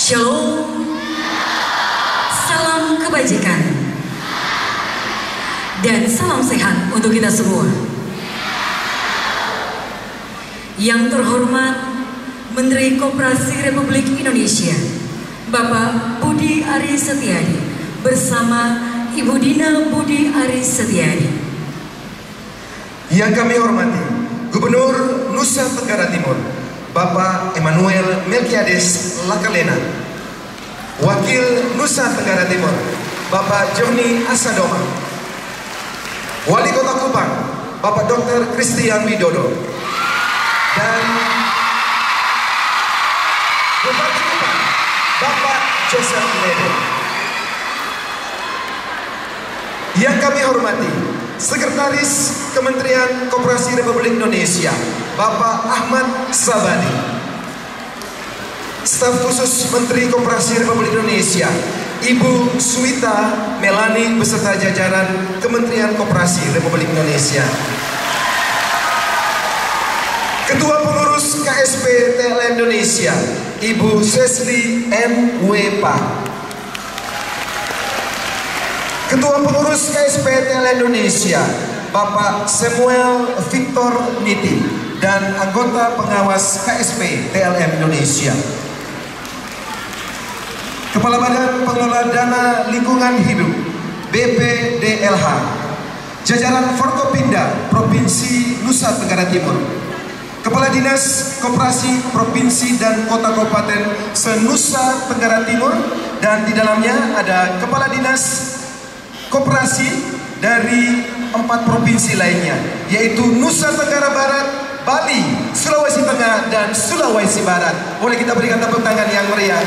Shalom, salam kebajikan, dan salam sehat untuk kita semua. Yang terhormat Menteri Koperasi Republik Indonesia, Bapak Budi Aris Setiadi, bersama Ibu Dina Budi Aris Setiadi. Yang kami hormati Gubernur Nusa Tenggara Timur, Bapak Emmanuel Melkiades Lakalena. Wakil Nusa Tenggara Timur, Bapak Joni Asadoma. Wali Kota Kupang, Bapak Dr. Christian Widodo. Dan Bupati Kupang, Bapak Joseph Ledo. Yang kami hormati Sekretaris Kementerian Koperasi Republik Indonesia, Bapak Ahmad Sabadi. Staf khusus Menteri Koperasi Republik Indonesia, Ibu Suwita Melani beserta jajaran Kementerian Koperasi Republik Indonesia. Ketua Pengurus KSP TLM Indonesia, Ibu Sesli N. Wepa. Ketua Pengurus KSP TLM Indonesia, Bapak Samuel Victor Niti, dan anggota pengawas KSP TLM Indonesia. Kepala Badan Pengelola Dana Lingkungan Hidup BPDLH, jajaran Forkopimda Provinsi Nusa Tenggara Timur, Kepala Dinas Koperasi Provinsi dan Kota Kabupaten se-Nusa Tenggara Timur, dan di dalamnya ada Kepala Dinas Koperasi dari 4 provinsi lainnya, yaitu Nusa Tenggara Barat, Bali, Sulawesi Tengah, dan Sulawesi Barat. Boleh kita berikan tepuk tangan yang meriah.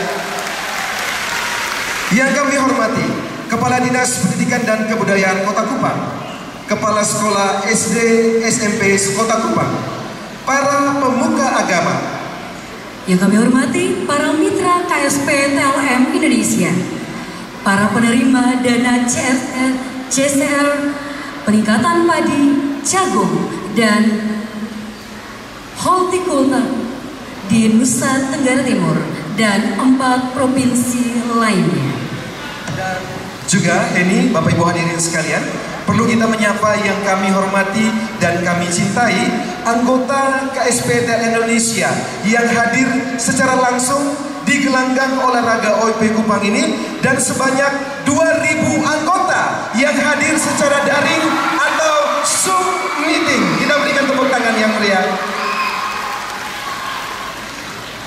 Yang kami hormati Kepala Dinas Pendidikan dan Kebudayaan Kota Kupang, Kepala Sekolah SD SMP Kota Kupang, para pemuka agama. Yang kami hormati para mitra KSP TLM Indonesia, para penerima dana CSR, peningkatan padi, jagung, dan hortikultura di Nusa Tenggara Timur dan 4 provinsi lainnya. Dan juga ini Bapak Ibu hadirin sekalian, perlu kita menyapa yang kami hormati dan kami cintai anggota KSP TLM Indonesia yang hadir secara langsung di gelanggang olahraga OIP Kupang ini, dan sebanyak 2.000 anggota yang hadir secara daring atau Zoom meeting. Kita berikan tepuk tangan yang meriah.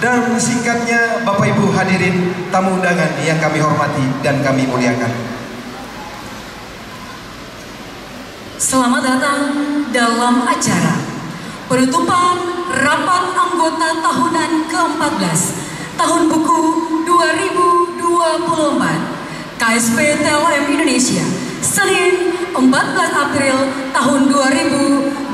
Dan singkatnya Bapak Ibu hadirin tamu undangan yang kami hormati dan kami muliakan, selamat datang dalam acara penutupan rapat anggota tahunan ke-14 tahun buku 2024 KSP TLM Indonesia, Senin 14 April tahun 2025,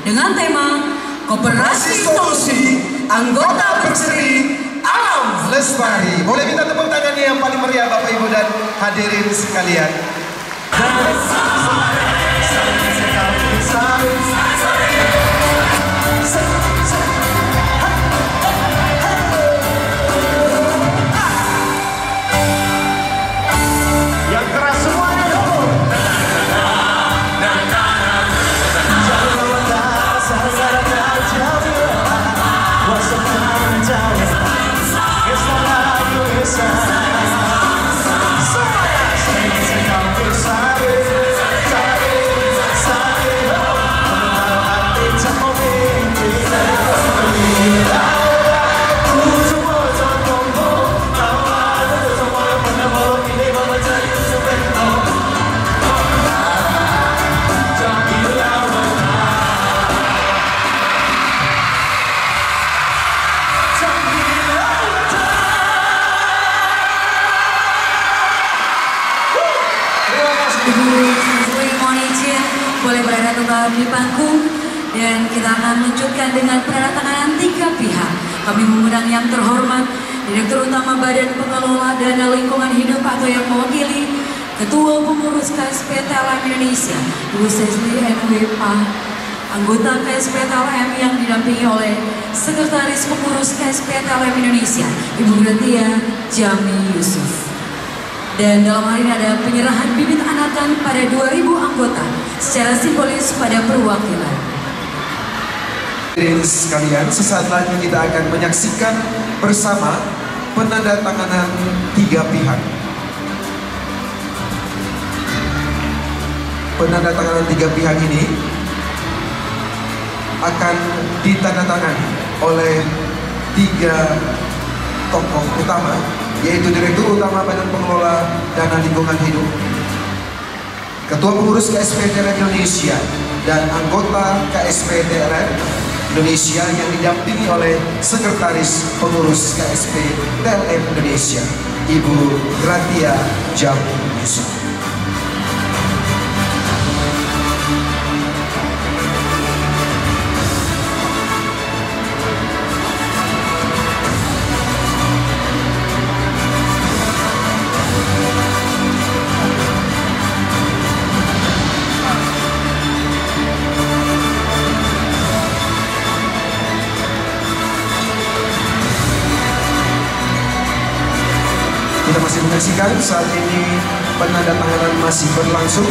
dengan tema Koperasi Solusi Anggota Berseri Alam Lestari. Boleh minta tepuk tangan yang paling meriah Bapak Ibu dan hadirin sekalian. boleh berada tetap di panggung, dan kita akan melanjutkan dengan penandatanganan 3 pihak. Kami mengundang yang terhormat Direktur Utama Badan Pengelola Dana Lingkungan Hidup atau yang mewakili Ketua Pengurus KSP TLM Indonesia, Ibu Sesli N. Wepa, anggota KSPTLM yang didampingi oleh Sekretaris Pengurus KSPTLM Indonesia, Ibu Gratia Jami Yusuf. Dan dalam hal ini ada penyerahan bibit anakan pada 2.000 anggota secara simbolis pada perwakilan. Hadirin sekalian, sesaat lagi kita akan menyaksikan bersama penandatanganan 3 pihak. Penandatanganan 3 pihak ini akan ditandatangani oleh 3 tokoh utama, yaitu Direktur Utama Badan Pengelola Dana Lingkungan Hidup, Ketua Pengurus KSPTLM Indonesia, dan anggota KSPTLM Indonesia yang didampingi oleh Sekretaris Pengurus KSPTLM Indonesia, Ibu Gratia Jami Yusuf. Kita masih menyaksikan saat ini penandatanganan masih berlangsung.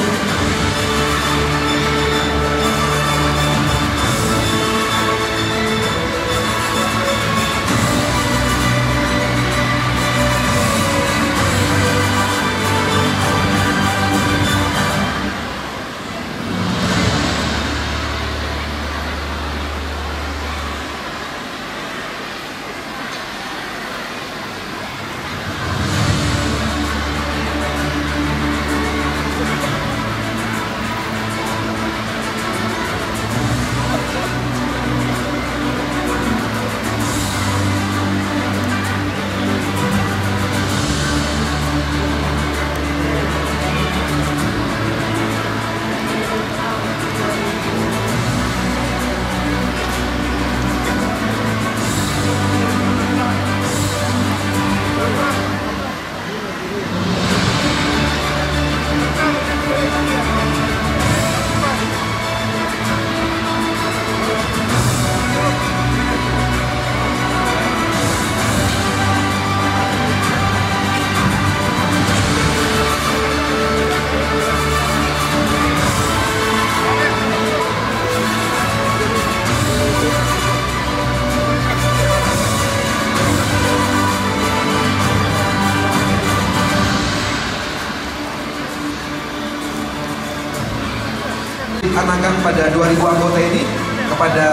Anakan pada 2.000 anggota ini kepada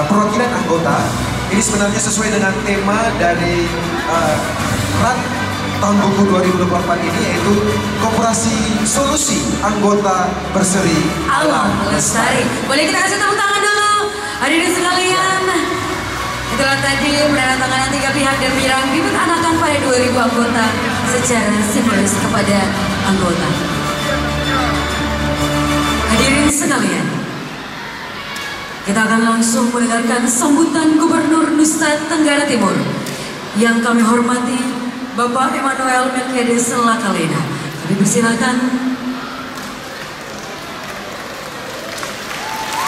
perwakilan anggota ini sebenarnya sesuai dengan tema dari RAN tahun buku 2024 ini, yaitu Koperasi Solusi Anggota Berseri Alam Lestari. Boleh kita kasih tepuk tangan dulu, hadirin sekalian. Itulah tadi penandatanganan 3 pihak dan penyerahan bibit anakan pada 2.000 anggota secara simbolis kepada anggota. Hadirin sekalian, kita akan langsung mendengarkan sambutan Gubernur Nusa Tenggara Timur yang kami hormati, Bapak Emmanuel Melkiades Lakalena. Kami persilakan.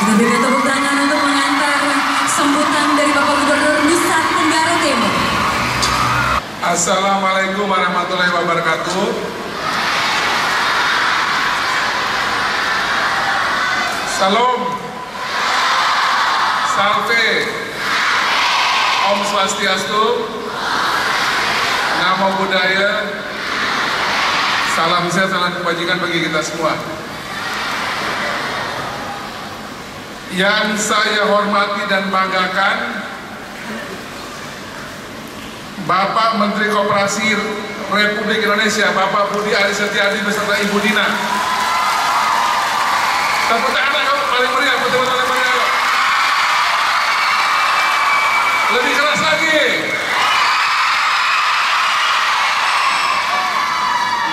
Kita berikan tepuk tangan untuk mengantar sambutan dari Bapak Gubernur Nusa Tenggara Timur. Assalamualaikum warahmatullahi wabarakatuh. Salam, Salve, Om Swastiastu, Namo Buddhaya, salam sehat, salam kebajikan bagi kita semua. Yang saya hormati dan banggakan, Bapak Menteri Koperasi Republik Indonesia, Bapak Budi Aris Setiadi beserta Ibu Dina. Tepuk tangan paling meriah, betul-betul paling meriah. Lebih keras lagi.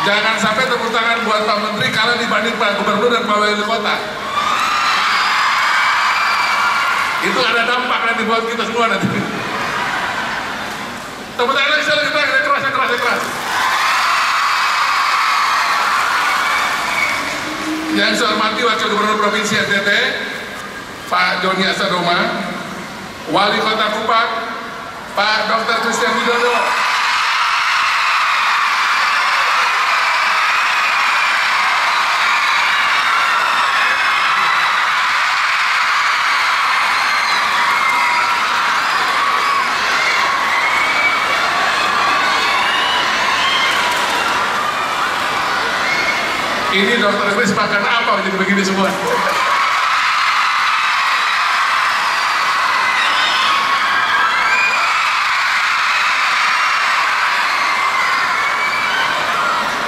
Jangan sampai tepuk tangan buat Pak Menteri kalah dibanding Pak Gubernur dan Pak Wali Kota. Itu ada dampak nanti buat kita semua nanti. Tepuk tangan lagi, saya lagi keras. Yang saya hormati Wakil Gubernur Provinsi NTT, Pak Joni Asadoma, Wali Kota Kupang, Pak Dr. Christian Widodo, ini Dr. Chris makan apa jadi begini semua?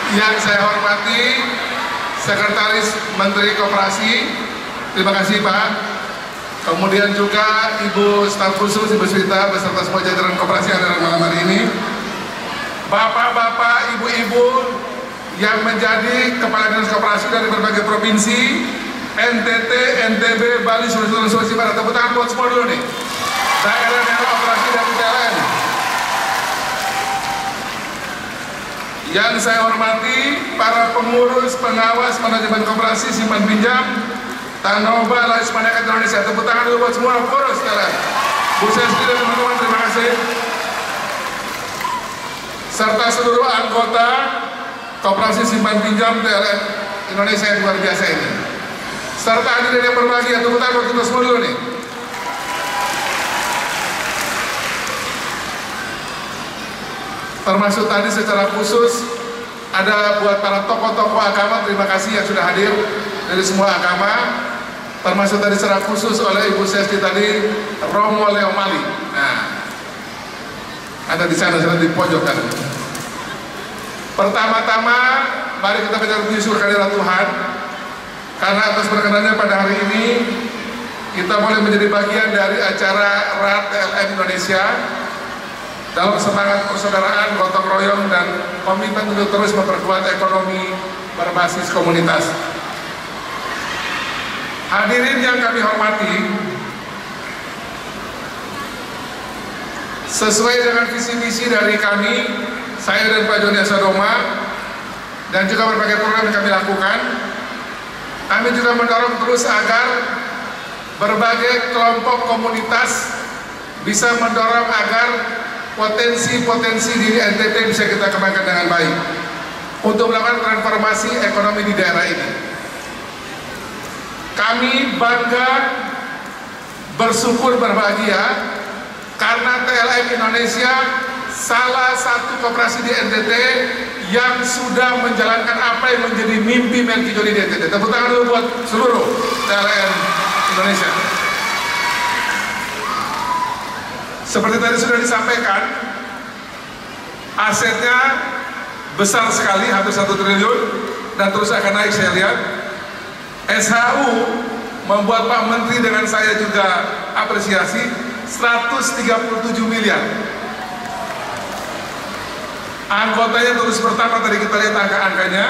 Yang saya hormati Sekretaris Menteri Koperasi, terima kasih Pak. Kemudian juga Ibu Staf Khusus Ibu Swita beserta semua jajaran koperasi yang ada malam hari ini. Bapak-bapak, ibu-ibu yang menjadi kepala dinas koperasi dari berbagai provinsi, NTT, NTB, Bali, Sulawesi Barat. Tepuk tangan buat semua dulu nih. Daerah-daerah operasi dari PLN. Yang saya hormati para pengurus, pengawas, manajemen koperasi, simpan pinjam, Tanoba, Lais Masyarakat Indonesia. Tepuk tangan dulu buat semua pengurus sekarang. Bu Sesti dan teman-teman, terima kasih. Serta seluruh anggota Koperasi Simpan Pinjam PLN Indonesia yang luar biasa ini. Serta hadirin yang berbahagia, tepuk tangan buat kita semua dulu nih. Termasuk tadi secara khusus ada buat para tokoh-tokoh agama, terima kasih yang sudah hadir dari semua agama. Termasuk tadi secara khusus oleh Ibu Sesti tadi, Romo Leo Mali. Nah, ada di sana di pojok kan. Pertama-tama, mari kita mengucap puji syukur kehadirat Tuhan, karena atas perkenannya pada hari ini kita boleh menjadi bagian dari acara RAT PLN Indonesia dalam semangat persaudaraan, gotong royong, dan komitmen untuk terus memperkuat ekonomi berbasis komunitas. Hadirin yang kami hormati, sesuai dengan visi misi dari kami, saya dan Pak Joni Asadoma, dan juga berbagai program yang kami lakukan, kami juga mendorong terus agar berbagai kelompok komunitas bisa mendorong agar potensi-potensi diri NTT bisa kita kembangkan dengan baik untuk melakukan transformasi ekonomi di daerah ini. Kami bangga, bersyukur, berbahagia karena TLM Indonesia salah satu koperasi di NTT yang sudah menjalankan apa yang menjadi mimpi Melki Joni di NTT. Tepuk tangan dulu buat seluruh TLM Indonesia. Seperti tadi sudah disampaikan, asetnya besar sekali, hampir 1 triliun, dan terus akan naik saya lihat. SHU membuat Pak Menteri dengan saya juga apresiasi 137 miliar. Anggotanya terus bertambah, tadi kita lihat angka-angkanya,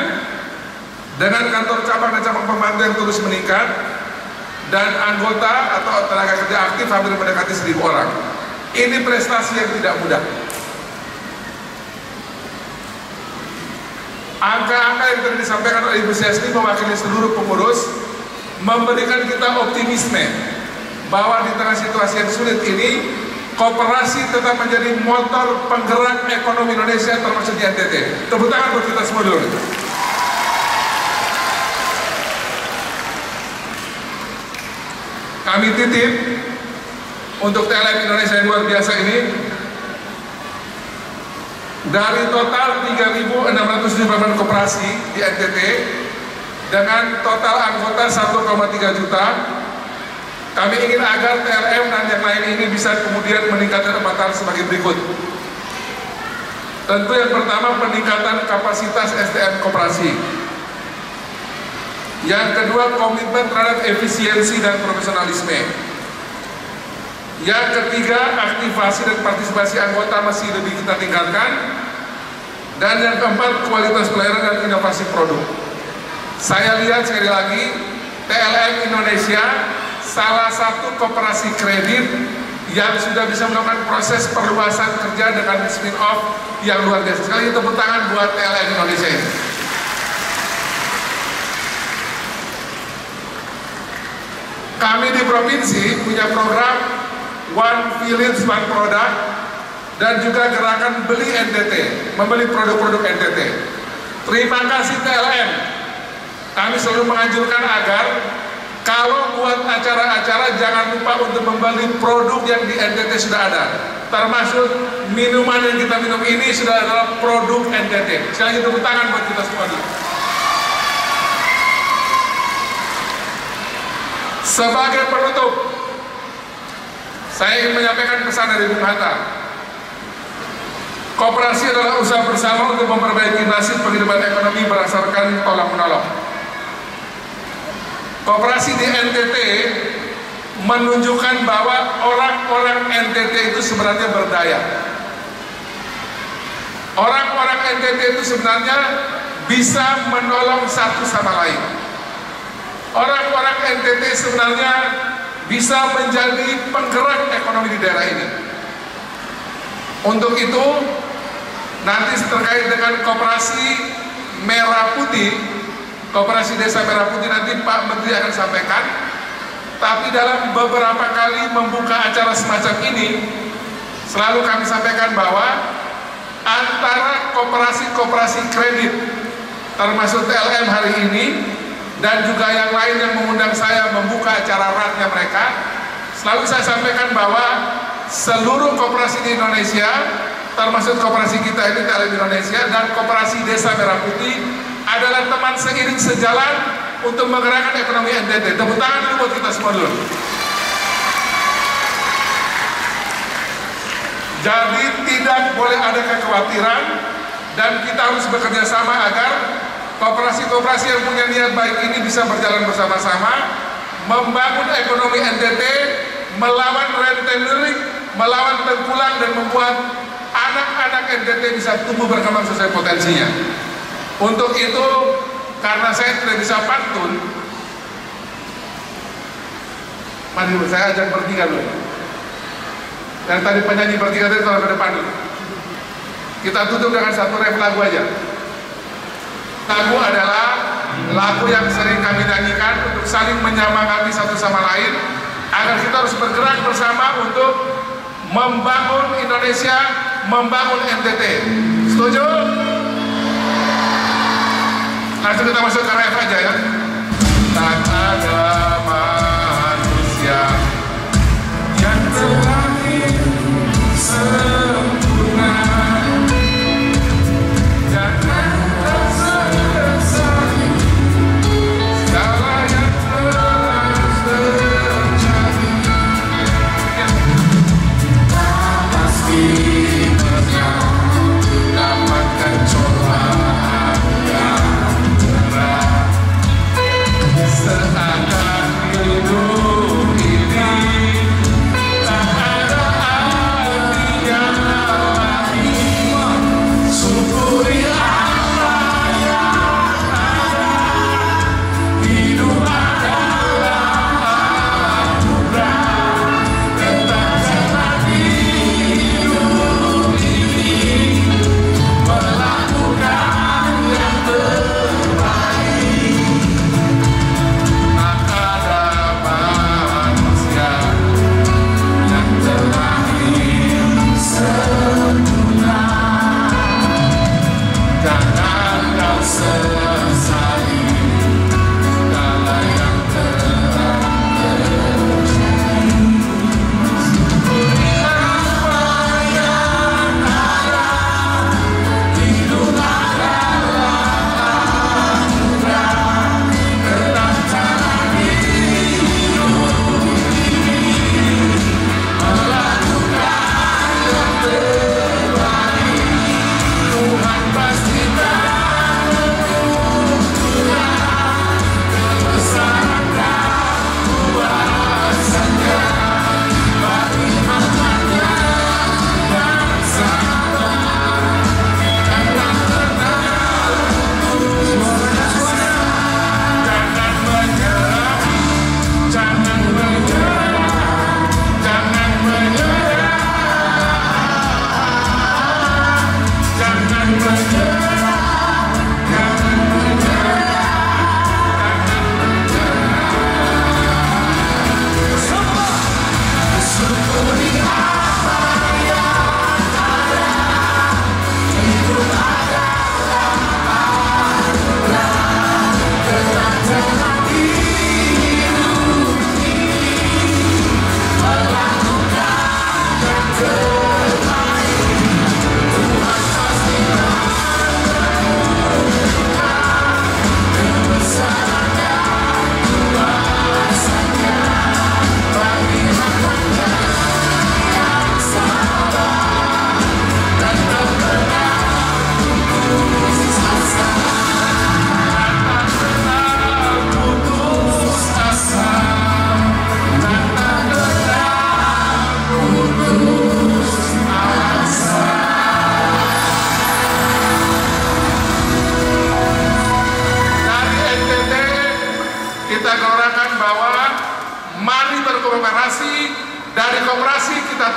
dengan kantor cabang dan cabang pembantu yang terus meningkat, dan anggota atau tenaga kerja aktif hampir mendekati 1.000 orang. Ini prestasi yang tidak mudah. Angka-angka yang tadi disampaikan oleh Ibu Sesti mewakili seluruh pengurus memberikan kita optimisme bahwa di tengah situasi yang sulit ini, koperasi tetap menjadi motor penggerak ekonomi Indonesia termasuk di NTT. Tepuk tangan buat kita semua dulu. Kami titip untuk TLM Indonesia yang luar biasa ini, dari total 3.678 koperasi di NTT dengan total anggota 1,3 juta, kami ingin agar TLM dan yang lain ini bisa kemudian meningkatkan 4 hal sebagai berikut. Tentu yang pertama, peningkatan kapasitas SDM koperasi. Yang kedua, komitmen terhadap efisiensi dan profesionalisme. Yang ketiga, aktivasi dan partisipasi anggota masih lebih kita tingkatkan. Dan yang keempat, kualitas pelayanan dan inovasi produk. Saya lihat sekali lagi, TLM Indonesia salah satu koperasi kredit yang sudah bisa melakukan proses perluasan kerja dengan spin-off yang luar biasa. Sekali lagi tepuk tangan buat TLM Indonesia ini. kami di provinsi punya program One Village One Product dan juga gerakan beli NTT, membeli produk-produk NTT. Terima kasih TLM. Kami selalu menganjurkan agar kalau buat acara-acara jangan lupa untuk membeli produk yang di NTT sudah ada. Termasuk minuman yang kita minum ini sudah adalah produk NTT. Sekali lagi tepuk tangan buat kita semua. Sebagai penutup, saya ingin menyampaikan pesan dari Bung Hatta. Koperasi adalah usaha bersama untuk memperbaiki nasib penghidupan ekonomi berdasarkan tolong-menolong. Koperasi di NTT menunjukkan bahwa orang-orang NTT itu sebenarnya berdaya. Orang-orang NTT itu sebenarnya bisa menolong satu sama lain. Orang-orang NTT sebenarnya bisa menjadi penggerak ekonomi di daerah ini. Untuk itu, nanti terkait dengan koperasi Merah Putih, koperasi Desa Merah Putih nanti Pak Menteri akan sampaikan. Tapi dalam beberapa kali membuka acara semacam ini, selalu kami sampaikan bahwa antara koperasi-koperasi kredit, termasuk TLM hari ini, dan juga yang lain yang mengundang saya membuka acara ratnya mereka, selalu saya sampaikan bahwa seluruh koperasi di Indonesia, termasuk koperasi kita ini TLM Indonesia dan koperasi Desa Merah Putih adalah teman seiring sejalan untuk menggerakkan ekonomi NTT. Tepuk tangan dulu buat kita semua dulu. Jadi tidak boleh ada kekhawatiran dan kita harus bekerja sama agar koperasi-koperasi yang punya niat baik ini bisa berjalan bersama-sama membangun ekonomi NTT, melawan rentenering, melawan tengkulak dan membuat anak-anak NTT bisa tumbuh berkembang sesuai potensinya. Untuk itu, karena saya tidak bisa pantun, mari saya ajak bertiga dulu. Dan tadi penyanyi bertiga tadi kalau ke depan dulu. Kita tutup dengan satu ref lagu aja. Lagu adalah lagu yang sering kami nyanyikan untuk saling menyemangati satu sama lain agar kita harus bergerak bersama untuk membangun Indonesia, membangun NTT. Setuju? Langsung kita masuk ke ref aja ya. Tak ada manusia yang terlahir sempurna. Jangan tersesat segala yang telah terjadi. Tak pasti pernah dapatkan cobaan yang berat. Seakan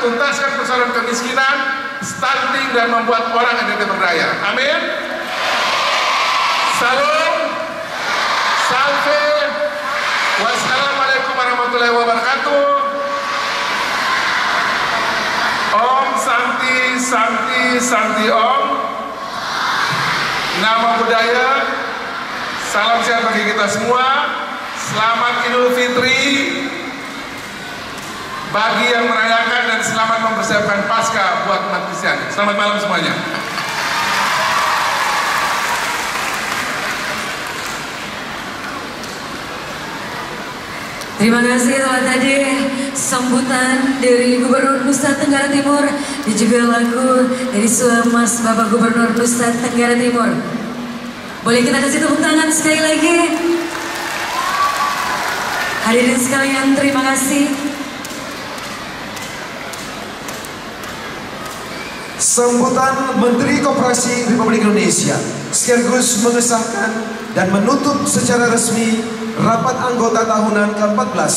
tuntaskan persoalan kemiskinan, stunting, dan membuat orang NTT berdaya. Amin. Salam, salve, wassalamualaikum warahmatullahi wabarakatuh. Om Santi Santi Santi Om. Nama budaya. Salam sehat bagi kita semua. Selamat Idul Fitri bagi yang merayakan, dan selamat mempersiapkan Paskah buat umat Kristiani. Selamat malam semuanya. Terima kasih telah tadi sambutan dari Gubernur Nusa Tenggara Timur dan juga lagu dari Mas Bapak Gubernur Nusa Tenggara Timur. Boleh kita kasih tepuk tangan sekali lagi. Hadirin sekalian, terima kasih. Sambutan Menteri Koperasi Republik Indonesia sekaligus mengesahkan dan menutup secara resmi rapat anggota tahunan ke-14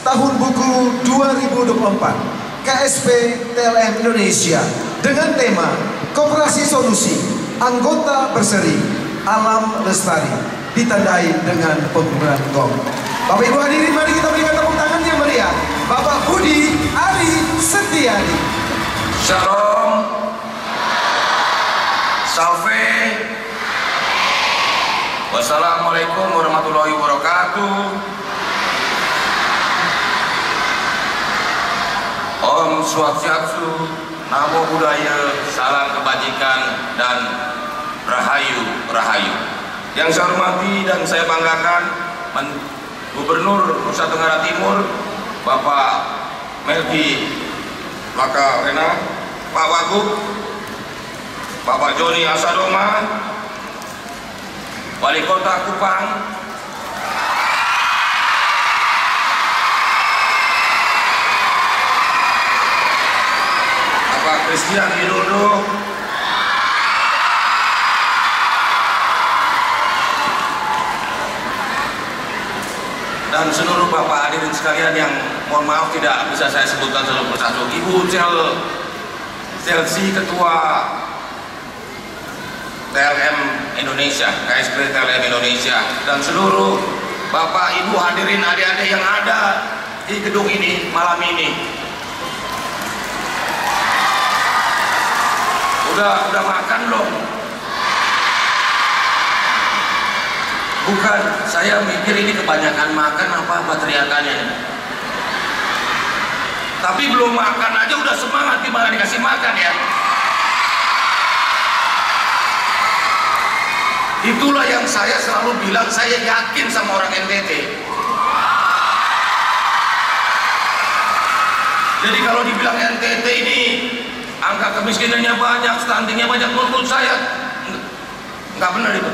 tahun buku 2024 KSP TLM Indonesia dengan tema Koperasi Solusi Anggota Berseri Alam Lestari, ditandai dengan pembukaan gong. Bapak Ibu hadirin, mari kita berikan tepuk tangan yang meriah Bapak Budi Ari Setiadi. Shalom, salve, wassalamualaikum warahmatullahi wabarakatuh. Om Swastiastu, Namo Buddhaya, salam kebajikan dan rahayu, rahayu. Yang saya hormati dan saya banggakan Gubernur Nusa Tenggara Timur, Bapak Melki Laka Rena, Pak Wagub, Bapak Joni Asadoma, Wali Kota Kupang, Bapak Christian Widodo, dan seluruh Bapak hadirin sekalian yang mohon maaf tidak bisa saya sebutkan satu persatu. Ibu Chelsea, Ketua TLM Indonesia, KSP TLM Indonesia, dan seluruh Bapak Ibu hadirin adik-adik yang ada di gedung ini malam ini. Udah makan belum? Bukan, saya mikir ini kebanyakan makan apa teriakannya. Tapi belum makan aja udah semangat, gimana dikasih makan ya? Itulah yang saya selalu bilang, saya yakin sama orang NTT. Jadi kalau dibilang NTT ini angka kemiskinannya banyak, stuntingnya banyak, menurut saya nggak benar itu.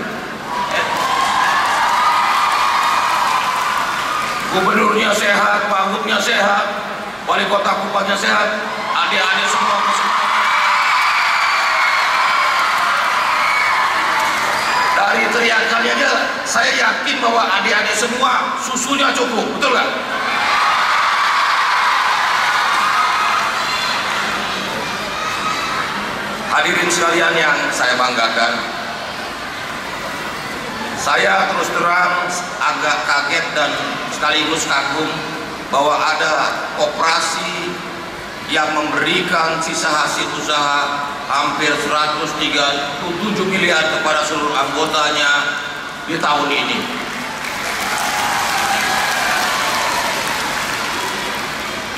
Gubernurnya sehat, wagubnya sehat, wali kota Kupangnya sehat, adik-adik semua. Dari teriakannya aja, saya yakin bahwa adik-adik semua susunya cukup, betul nggak? Hadirin sekalian yang saya banggakan, saya terus terang agak kaget dan sekaligus kagum bahwa ada koperasi yang memberikan sisa hasil usaha hampir 137 miliar kepada seluruh anggotanya di tahun ini.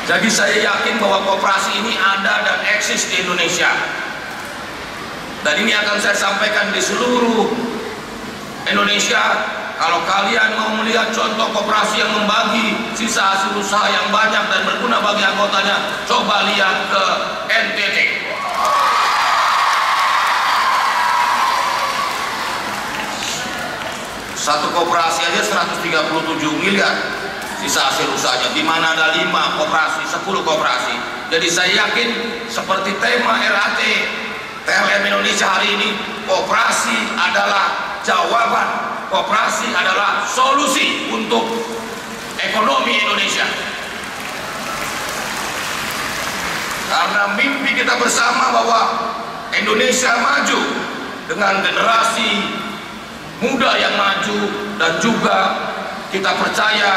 Jadi saya yakin bahwa koperasi ini ada dan eksis di Indonesia. Dan ini akan saya sampaikan di seluruh Indonesia. Kalau kalian mau melihat contoh koperasi yang membagi sisa hasil usaha yang banyak dan berguna bagi anggotanya, coba lihat ke NTT. Satu koperasi aja 137 miliar sisa hasil usahanya, di mana ada 5 koperasi, 10 koperasi. Jadi saya yakin seperti tema RAT TLM Indonesia hari ini, koperasi adalah jawaban, koperasi adalah solusi untuk ekonomi Indonesia. Karena mimpi kita bersama bahwa Indonesia maju dengan generasi muda yang maju, dan juga kita percaya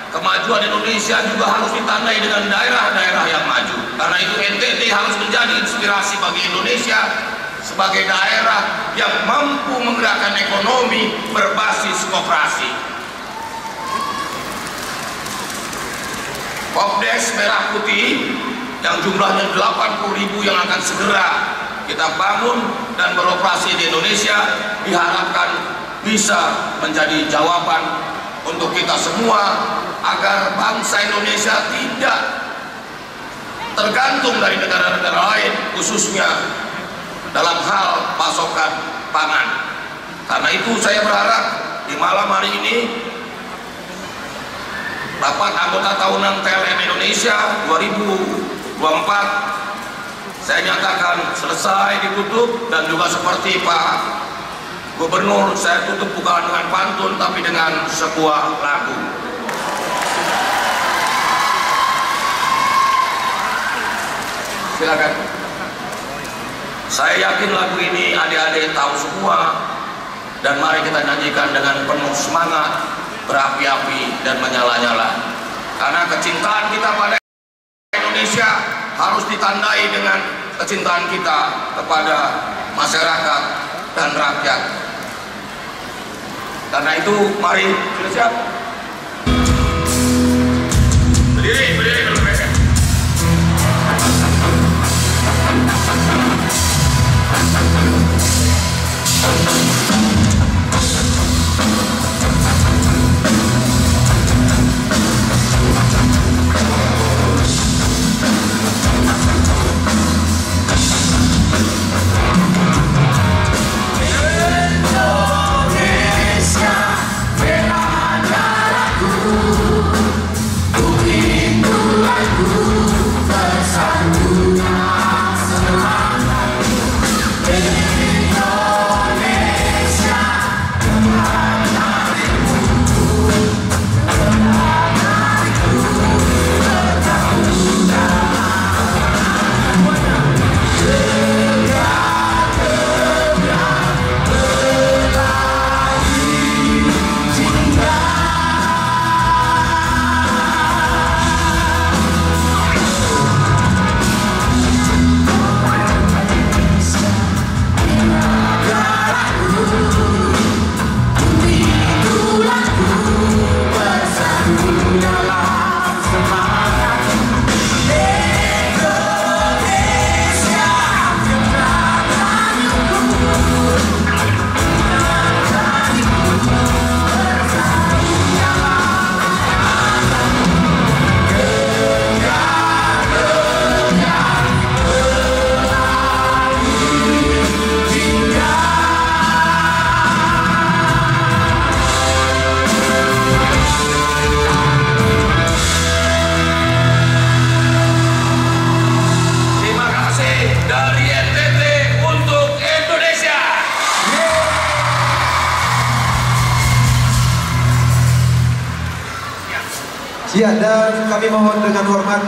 kemajuan Indonesia juga harus ditandai dengan daerah-daerah yang maju. Karena itu NTT harus menjadi inspirasi bagi Indonesia sebagai daerah yang mampu menggerakkan ekonomi berbasis koperasi. Kopdes Merah Putih yang jumlahnya 80.000 yang akan segera kita bangun dan beroperasi di Indonesia diharapkan bisa menjadi jawaban untuk kita semua agar bangsa Indonesia tidak tergantung dari negara-negara lain, khususnya dalam hal pasokan pangan. Karena itu saya berharap di malam hari ini rapat anggota tahunan PLN Indonesia 2024 saya nyatakan selesai ditutup, dan juga seperti Pak Gubernur saya tutup bukan dengan pantun tapi dengan sebuah lagu. Silakan. Saya yakin lagu ini adik-adik tahu semua, dan mari kita nyanyikan dengan penuh semangat, berapi-api dan menyala-nyala. Karena kecintaan kita pada Indonesia harus ditandai dengan kecintaan kita kepada masyarakat dan rakyat. Karena itu mari, sudah siap? Berdiri, berdiri dulu mereka. Ya, dan kami mohon dengan hormat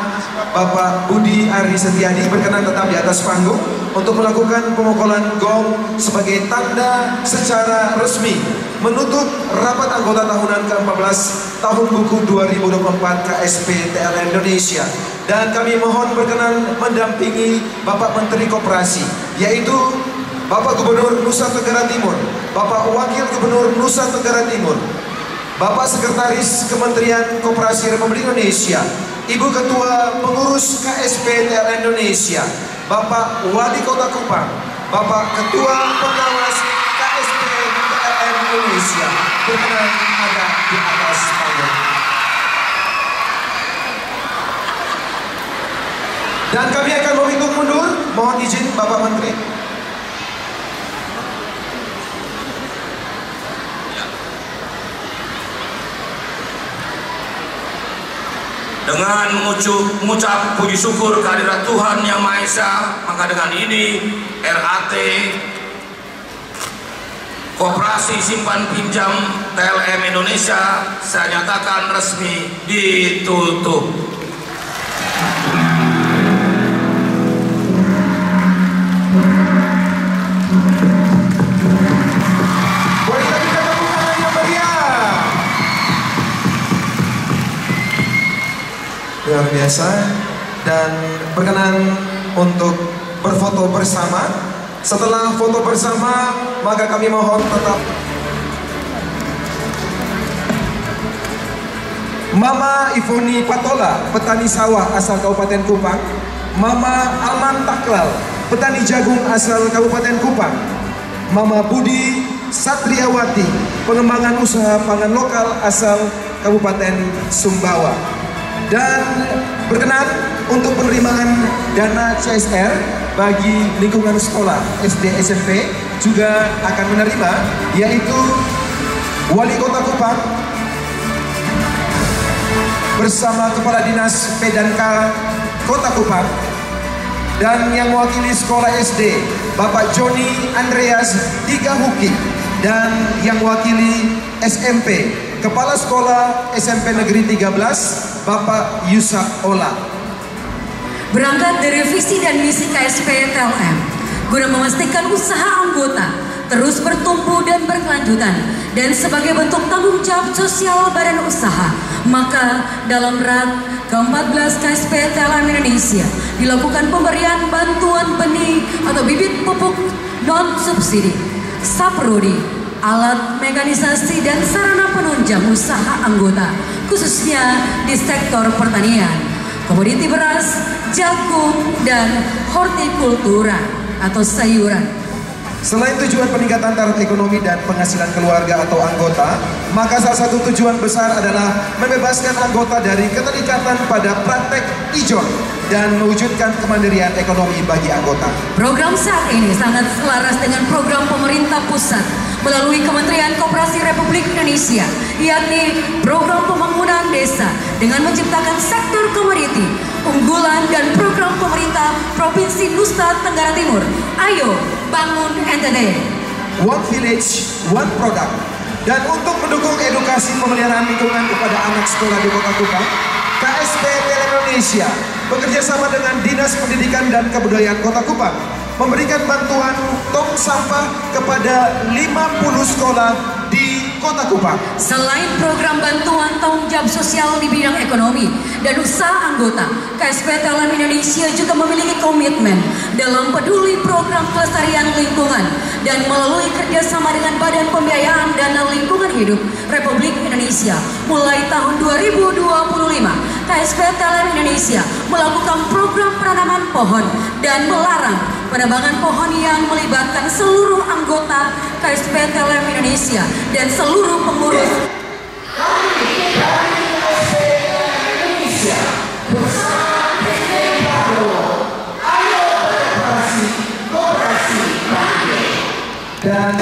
Bapak Budi Ari Setiadi berkenan tetap di atas panggung untuk melakukan pemukulan gong sebagai tanda secara resmi menutup rapat anggota tahunan ke-14 tahun buku 2024 KSP TLN Indonesia. Dan kami mohon berkenan mendampingi Bapak Menteri Koperasi, yaitu Bapak Gubernur Nusa Tenggara Timur, Bapak Wakil Gubernur Nusa Tenggara Timur, Bapak Sekretaris Kementerian Koperasi Republik Indonesia, Ibu Ketua Pengurus KSP TLN Indonesia, Bapak Wali Kota Kupang, Bapak Ketua Pengawas KSP TLN Indonesia, berkenan ada di atas panggung. Dan kami akan menghitung mundur, mohon izin Bapak Menteri. Dengan mengucap puji syukur kehadirat Tuhan Yang Maha Esa, maka dengan ini RAT Koperasi Simpan Pinjam TLM Indonesia saya nyatakan resmi ditutup. luar biasa. Dan berkenan untuk berfoto bersama. Setelah foto bersama, maka kami mohon tetap Mama Ivoni Patola, petani sawah asal Kabupaten Kupang. Mama Alman Taklal, petani jagung asal Kabupaten Kupang. Mama Budi Satriawati, pengembangan usaha pangan lokal asal Kabupaten Sumbawa. Dan berkenan untuk penerimaan dana CSR bagi lingkungan sekolah SD SMP juga akan menerima, yaitu Wali Kota Kupang bersama Kepala Dinas P&K Kota Kupang, dan yang mewakili sekolah SD Bapak Joni Andreas Tigahuki, dan yang mewakili SMP Kepala Sekolah SMP Negeri 13 Bapak Yusak Ola. Berangkat dari visi dan misi KSP TLM guna memastikan usaha anggota terus bertumbuh dan berkelanjutan, dan sebagai bentuk tanggung jawab sosial badan usaha, maka dalam RAT ke-14 KSP TLM Indonesia dilakukan pemberian bantuan benih atau bibit pupuk non-subsidi, saprodi, alat mekanisasi dan sarana penunjang usaha anggota, khususnya di sektor pertanian, komoditi beras, jagung, dan hortikultura atau sayuran. Selain tujuan peningkatan taraf ekonomi dan penghasilan keluarga atau anggota, maka salah satu tujuan besar adalah membebaskan anggota dari keterikatan pada praktek ijon dan mewujudkan kemandirian ekonomi bagi anggota. Program saat ini sangat selaras dengan program pemerintah pusat melalui Kementerian Koperasi Republik Indonesia, yakni program pembangunan desa dengan menciptakan sektor komoditi unggulan dan program pemerintah Provinsi Nusa Tenggara Timur, Ayo Bangun NTT. One Village, One Product. Dan untuk mendukung edukasi pemeliharaan lingkungan kepada anak sekolah di Kota Kupang, KSP TLM Indonesia bekerja sama dengan Dinas Pendidikan dan Kebudayaan Kota Kupang memberikan bantuan tong sampah kepada 50 sekolah di Kota Kupang. Selain program bantuan tanggung jawab sosial di bidang ekonomi dan usaha anggota, KSP TLM Indonesia juga memiliki komitmen dalam peduli program kelestarian lingkungan, dan melalui kerjasama dengan Badan Pembiayaan Dana Lingkungan Hidup Republik Indonesia mulai tahun 2025, KSP TLM Indonesia melakukan program penanaman pohon dan melarang penebangan pohon yang melibatkan seluruh anggota KSP TLM Indonesia dan seluruh pengurus. Dan